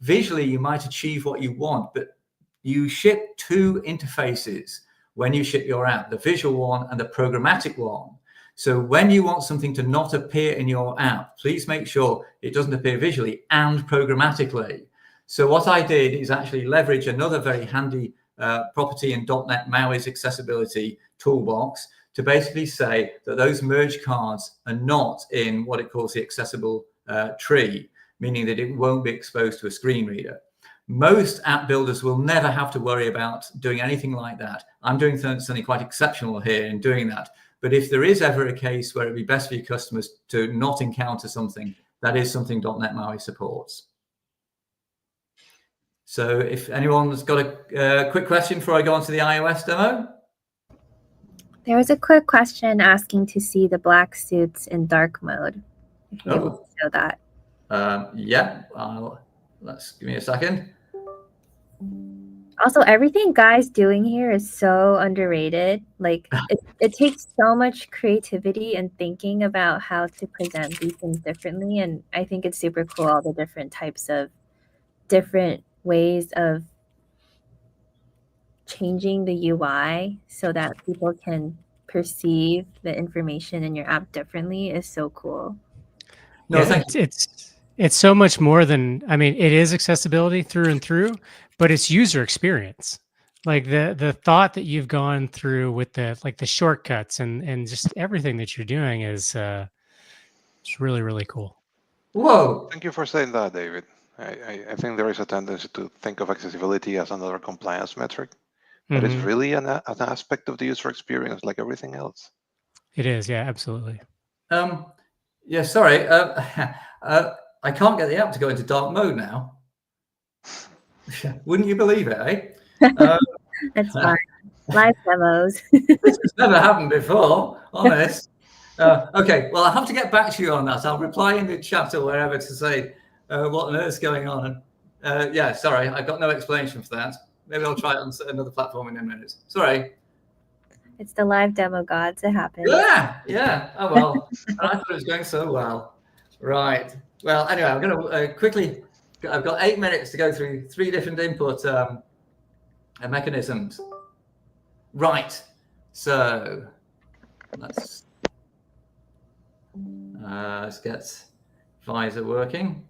Visually, you might achieve what you want, but you ship 2 interfaces when you ship your app, the visual one and the programmatic one. So when you want something to not appear in your app, please make sure it doesn't appear visually and programmatically. So what I did is actually leverage another very handy property in .NET MAUI's accessibility toolbox to basically say that those merged cards are not in what it calls the accessible tree, meaning that it won't be exposed to a screen reader. Most app builders will never have to worry about doing anything like that. I'm doing something quite exceptional here in doing that. But if there is ever a case where it'd be best for your customers to not encounter something, that is something .NET MAUI supports. So if anyone's got a quick question before I go on to the iOS demo. There was a quick question asking to see the black suits in dark mode. If you're able to show that. Yeah, let's give me a second. Also, everything Guy's doing here is so underrated. Like, it takes so much creativity and thinking about how to present these things differently. And I think it's super cool, all the different types of different ways of changing the UI so that people can perceive the information in your app differently is so cool. No, yeah, it's so much more than, I mean, it is accessibility through and through, but it's user experience. Like the thought that you've gone through with the shortcuts and just everything that you're doing is it's really, really cool. Whoa. Thank you for saying that, David. I think there is a tendency to think of accessibility as another compliance metric, but it's really an aspect of the user experience like everything else. It is, yeah, absolutely. Yeah, sorry. I can't get the app to go into dark mode now. Wouldn't you believe it, eh? That's fine. Live demos. This has never happened before, honest. Okay, well, I'll have to get back to you on that. I'll reply in the chat or wherever to say what on earth's going on. Yeah, sorry, I've got no explanation for that. Maybe I'll try it on another platform in a minute. Sorry. It's the live demo gods. It happens. Yeah. Oh, well, I thought it was going so well. Right. Well, anyway, I'm going to quickly, I've got 8 minutes to go through 3 different input mechanisms. Right. So let's get Visor working.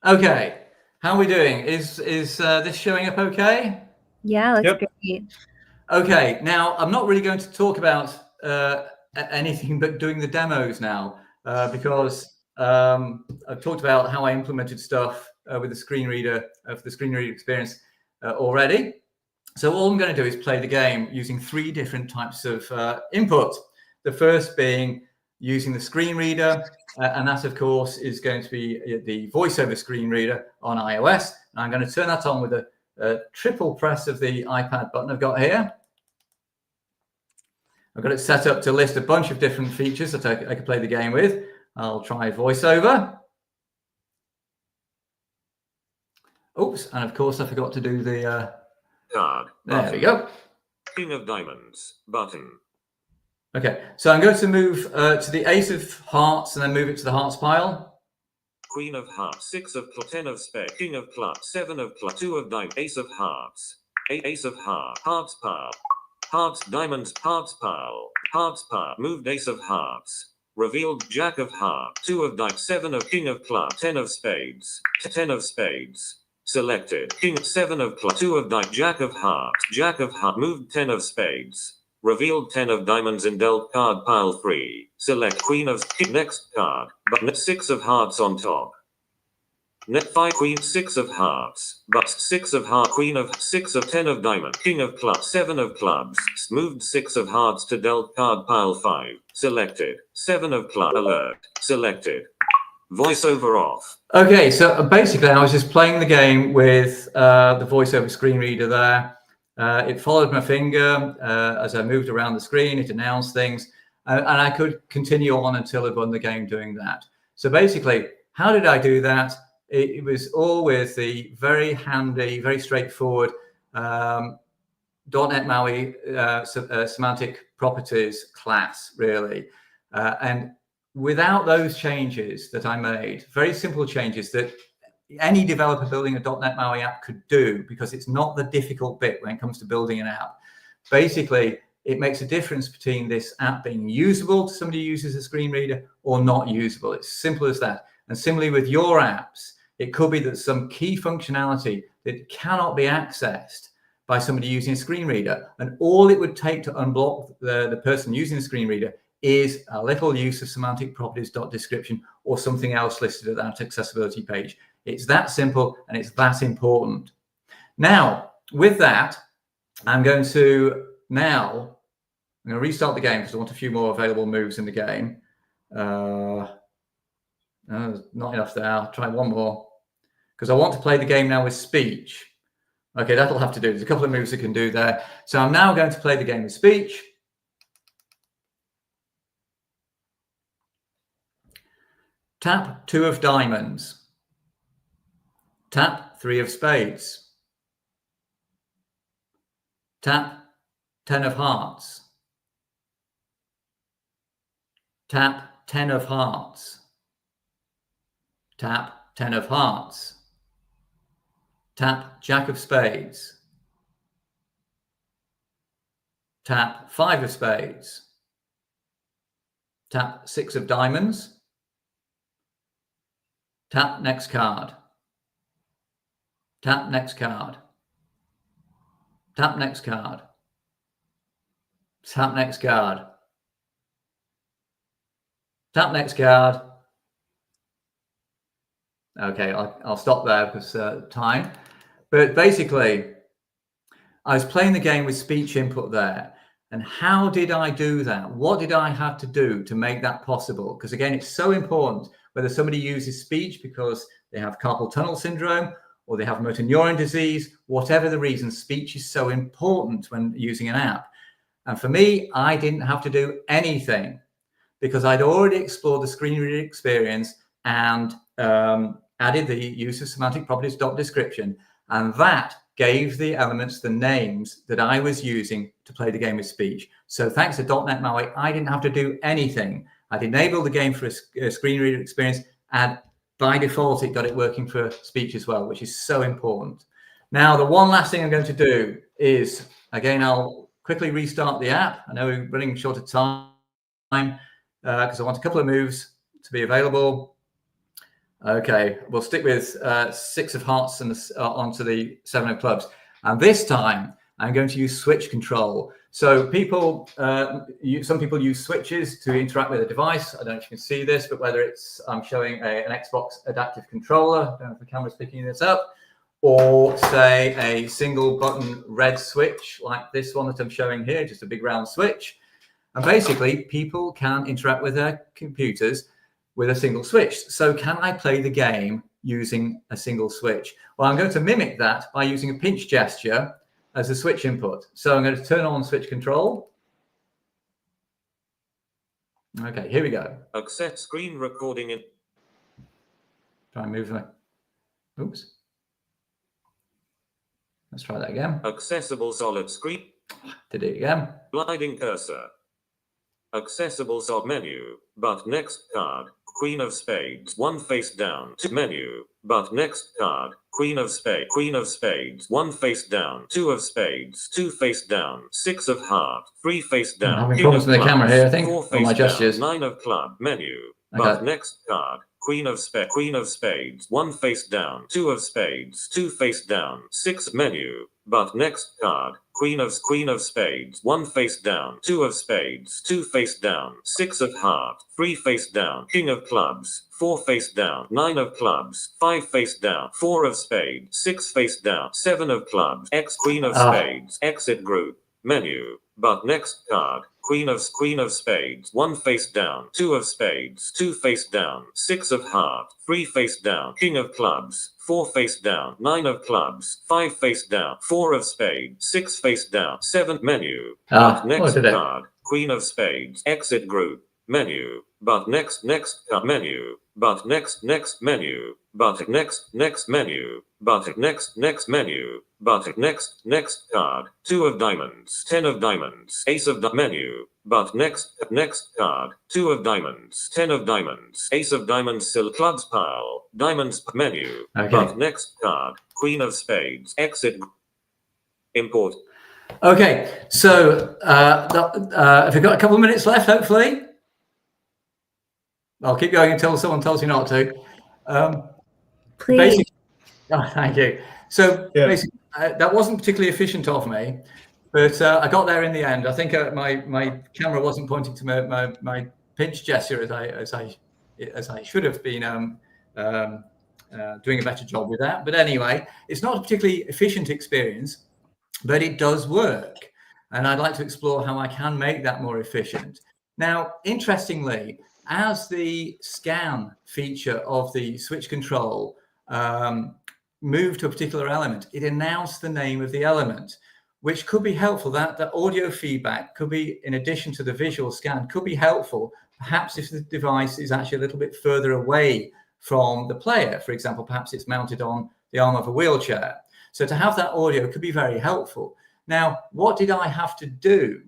Okay, how are we doing? Is this showing up okay? Yeah, looks Yep. great. Okay, now I'm not really going to talk about anything but doing the demos now because I've talked about how I implemented stuff with the screen reader for the screen reader experience already. So all I'm going to do is play the game using 3 different types of input. The first being using the screen reader, and that, of course, is going to be the voiceover screen reader on iOS. And I'm going to turn that on with a triple press of the iPad button I've got here. I've got it set up to list a bunch of different features that I can play the game with. I'll try voiceover. Oops, and of course I forgot to do the... Card. There we go. King of diamonds. Button. Okay, so I'm going to move to the ace of hearts and then move it to the hearts pile. Queen of hearts. 6 of clubs. 10 of spades. King of clubs. 7 of clubs. 2 of diamonds. Ace of hearts. Ace of hearts. Hearts pile. Hearts diamonds. Hearts pile. Hearts pile. Moved ace of hearts. Revealed jack of hearts. 2 of diamonds. 7 of king of clubs. 10 of spades. 10 of spades. Selected. King. 7 of clubs. 2 of diamonds. Jack of hearts. Jack of hearts. Moved 10 of spades. Revealed 10 of diamonds in dealt card pile 3. Select queen of next card. But 6 of hearts on top. Net 5 queen 6 of hearts. But 6 of heart queen of 6 of 10 of diamond. King of clubs 7 of clubs. Moved 6 of hearts to dealt card pile 5. Selected. 7 of club alert. Selected. Voiceover off. Okay, so basically I was just playing the game with the voiceover screen reader there. It followed my finger as I moved around the screen. It announced things, and I could continue on until I'd won the game doing that. So basically, how did I do that? It was all with the very handy, very straightforward .NET MAUI semantic properties class, really. And without those changes that I made, very simple changes that any developer building a .NET MAUI app could do, because it's not the difficult bit when it comes to building an app. Basically, it makes a difference between this app being usable to somebody who uses a screen reader or not usable. It's simple as that. And similarly with your apps, it could be that some key functionality that cannot be accessed by somebody using a screen reader. And all it would take to unblock the person using the screen reader is a little use of semantic properties.description or something else listed at that accessibility page. It's that simple and it's that important. Now, with that, I'm going to restart the game because I want a few more available moves in the game. Not enough there. I'll try one more because I want to play the game now with speech. Okay, that'll have to do. There's a couple of moves I can do there. So I'm now going to play the game with speech. Tap 2 of diamonds. Tap 3 of spades. Tap 10 of hearts. Tap 10 of hearts. Tap 10 of hearts. Tap jack of spades. Tap 5 of spades. Tap 6 of diamonds. Tap next card. Tap next card. Tap next card. Tap next card. Tap next card. Okay, I'll stop there because time. But basically, I was playing the game with speech input there. And how did I do that? What did I have to do to make that possible? Because again, it's so important whether somebody uses speech because they have carpal tunnel syndrome or they have motor neuron disease, whatever the reason, speech is so important when using an app. And for me, I didn't have to do anything because I'd already explored the screen reader experience and added the use of semantic properties description. And that gave the elements the names that I was using to play the game with speech. So thanks to .NET MAUI, I didn't have to do anything. I'd enabled the game for a screen reader experience, and by default, it got it working for speech as well, which is so important. Now, the one last thing I'm going to do is, again, I'll quickly restart the app. I know we're running short of time because I want a couple of moves to be available. Okay, we'll stick with 6 of hearts and onto the 7 of clubs. And this time, I'm going to use switch control. So people, some people use switches to interact with a device. I don't know if you can see this, but whether it's I'm showing an Xbox adaptive controller, I don't know if the camera's picking this up, or say a single button red switch like this one that I'm showing here, just a big round switch. And basically, people can interact with their computers with a single switch. So can I play the game using a single switch? Well, I'm going to mimic that by using a pinch gesture as a switch input. So I'm going to turn on switch control. Okay, here we go. Accept screen recording in. Try and move my, oops. Let's try that again. Accessible solid screen. Did it again. Gliding cursor. Accessible sub menu, but next card, Queen of Spades, 1 face down, menu, but next card, Queen of Spades, 1 face down, 2 of Spades, 2 face down, 6 of heart, 3 face down, I'm having problems with the camera here, I think, 4 on face my gestures. down, 9 of club, menu, Okay. but next card, Queen of Spades, 1 face down, 2 of Spades, 2 face down, 6 menu, but next card, Queen of Spades, 1 face down, 2 of Spades, 2 face down, 6 of heart, 3 face down, King of clubs, 4 face down, 9 of clubs, 5 face down, 4 of spades, 6 face down, 7 of clubs, X Queen of Spades, exit group, menu, but next card, Queen of Spades, 1 face down, 2 of Spades, 2 face down, 6 of heart, 3 face down, King of clubs, 4 face down, 9 of clubs, 5 face down, 4 of spades, 6 face down, 7 menu, but next card, Queen of Spades, exit group, menu, but next card, menu, but next menu, but next menu, but next menu, but next card, 2 of diamonds, 10 of diamonds, ace of the menu, but next card, 2 of diamonds, 10 of diamonds, ace of diamonds, still clubs pile, diamonds menu, but next card, Queen of Spades, exit, import. Okay, so have we got a couple of minutes left, hopefully? I'll keep going until someone tells you not to. Please. Thank you. So basically, that wasn't particularly efficient of me, but I got there in the end. I think my camera wasn't pointing to my pinch gesture as I should have been doing a better job with that. But anyway, it's not a particularly efficient experience, but it does work. And I'd like to explore how I can make that more efficient. Now, interestingly, as the scan feature of the switch control moved to a particular element, it announced the name of the element, which could be helpful. That audio feedback could be, in addition to the visual scan, could be helpful, perhaps if the device is actually a little bit further away from the player. For example, perhaps it's mounted on the arm of a wheelchair. So to have that audio could be very helpful. Now, what did I have to do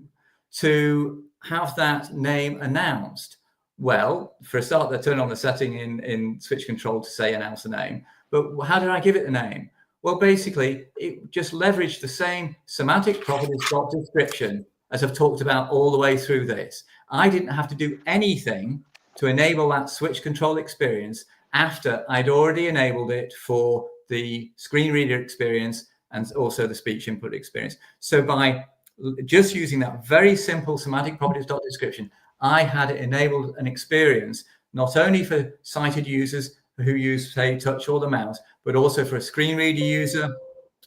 to have that name announced? Well, for a start, they turn on the setting in switch control to say announce the name. But how did I give it the name? Well, basically, it just leveraged the same semantic properties description as I've talked about all the way through this. I didn't have to do anything to enable that switch control experience after I'd already enabled it for the screen reader experience and also the speech input experience. So by just using that very simple semantic properties.description, I had enabled an experience not only for sighted users who use, say, touch or the mouse, but also for a screen reader user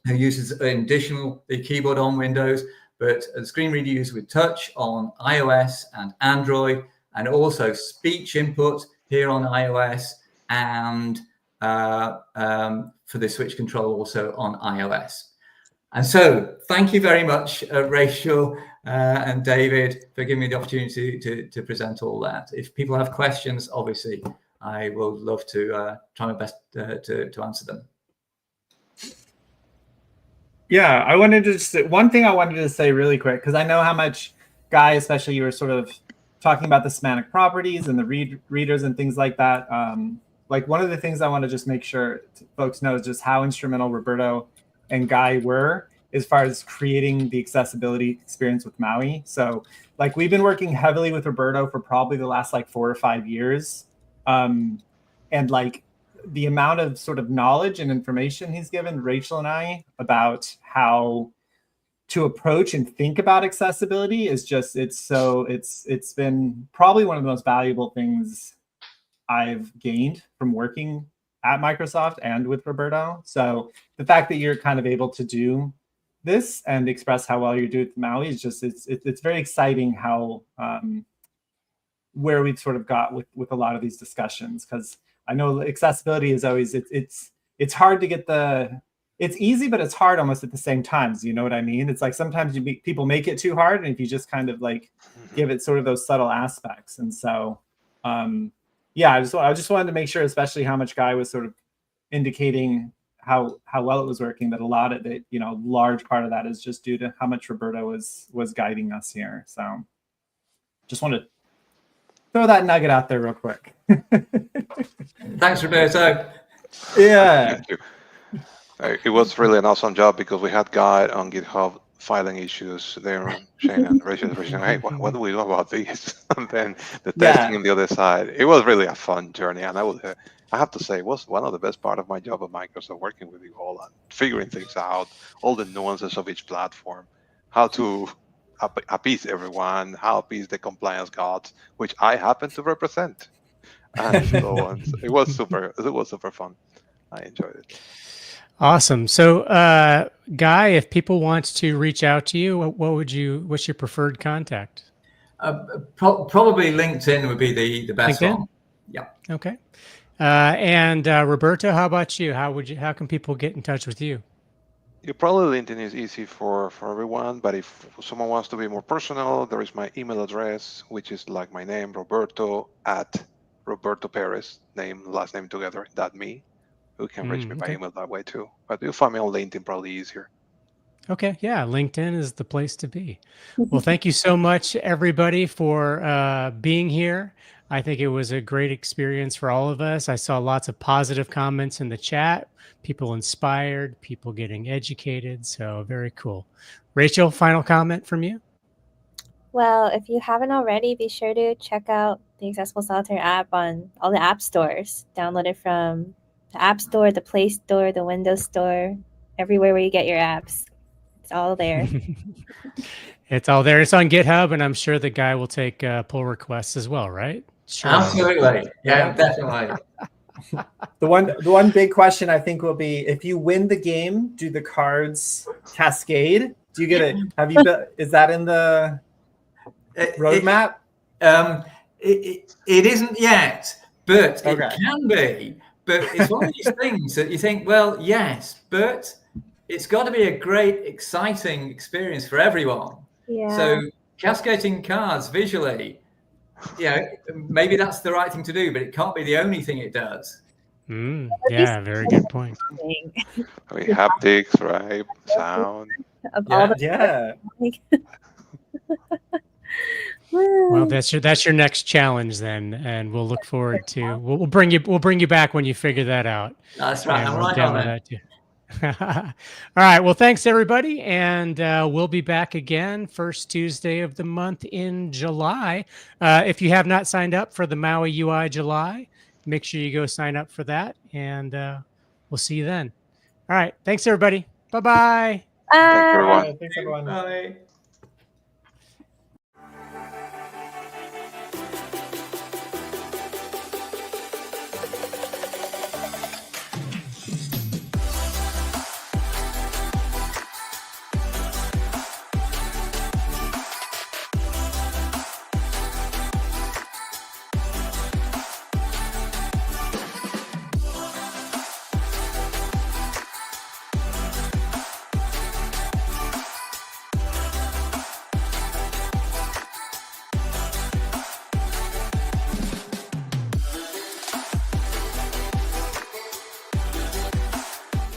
who uses the keyboard on Windows, but a screen reader user with touch on iOS and Android, and also speech input here on iOS, and for the switch control also on iOS. And so thank you very much, Rachel and David, for giving me the opportunity to present all that. If people have questions, obviously, I will love to try my best to answer them. Yeah, I wanted to just one thing I wanted to say really quick, because I know how much, Guy, especially, you were sort of talking about the semantic properties and the readers and things like that. Like, one of the things I want to just make sure folks know is just how instrumental Roberto and Guy were as far as creating the accessibility experience with MAUI. So, like, we've been working heavily with Roberto for probably the last like 4 or 5 years. And like, the amount of sort of knowledge and information he's given Rachel and I about how to approach and think about accessibility is just, it's been probably one of the most valuable things I've gained from working at Microsoft and with Roberto. So the fact that you're kind of able to do this and express how well you do with MAUI is just, it's very exciting how, where we've sort of got with a lot of these discussions, because I know accessibility is always, it's hard to get it's easy, but it's hard almost at the same time. You know what I mean? It's like sometimes people make it too hard, and if you just kind of like give it sort of those subtle aspects. And so, yeah, I just wanted to make sure, especially how much Guy was sort of indicating how well it was working, that a lot of it, you know, large part of that is just due to how much Roberto was guiding us here. So just wanted to throw that nugget out there real quick. Thanks, Roberto. Yeah. It was really an awesome job, because we had Guy on GitHub filing issues there, Shane and Rachel, hey, what do we know about this? And then the testing on the other side. It was really a fun journey, and I have to say, it was one of the best part of my job at Microsoft, working with you all and figuring things out, all the nuances of each platform, how to appease everyone, how appease the compliance gods, which I happen to represent, and so on. So it was super fun. I enjoyed it. Awesome. So, Guy, if people want to reach out to you, what's your preferred contact? Probably LinkedIn would be the best LinkedIn? one. Yeah. Okay. And Roberto, how about you? How can people get in touch with you? Probably LinkedIn is easy for everyone, but if someone wants to be more personal, there is my email address, which is like my name, Roberto @Roberto Perez, last name together, .me. You can reach me by email that way too. But you'll find me on LinkedIn, probably easier. Okay, yeah, LinkedIn is the place to be. Well, thank you so much, everybody, for being here. I think it was a great experience for all of us. I saw lots of positive comments in the chat, people inspired, people getting educated. So very cool. Rachel, final comment from you? Well, if you haven't already, be sure to check out the Accessible Solitaire app on all the app stores. Download it from the App Store, the Play Store, the Windows Store, everywhere where you get your apps. It's all there. It's all there. It's on GitHub, and I'm sure the Guy will take pull requests as well, right? Sure. Absolutely. Yeah, definitely. The one big question I think will be, if you win the game, do the cards cascade? Do you get it? Is that in the roadmap? It isn't yet, but it can be. But it's one of these things that you think, well, yes, but it's got to be a great, exciting experience for everyone. Yeah. So cascading cards visually, maybe that's the right thing to do, but it can't be the only thing it does. Yeah, very good point. I mean, haptics, right? Sound. Well, that's your next challenge then, and we'll look forward to. We'll bring you back when you figure that out. That's right. I'm right on that. All right. Well, thanks everybody, and we'll be back again first Tuesday of the month in July. If you have not signed up for the MAUI UI July, make sure you go sign up for that, and we'll see you then. All right. Thanks everybody. Bye-bye. Thank you, everyone. Thanks, everyone. Bye.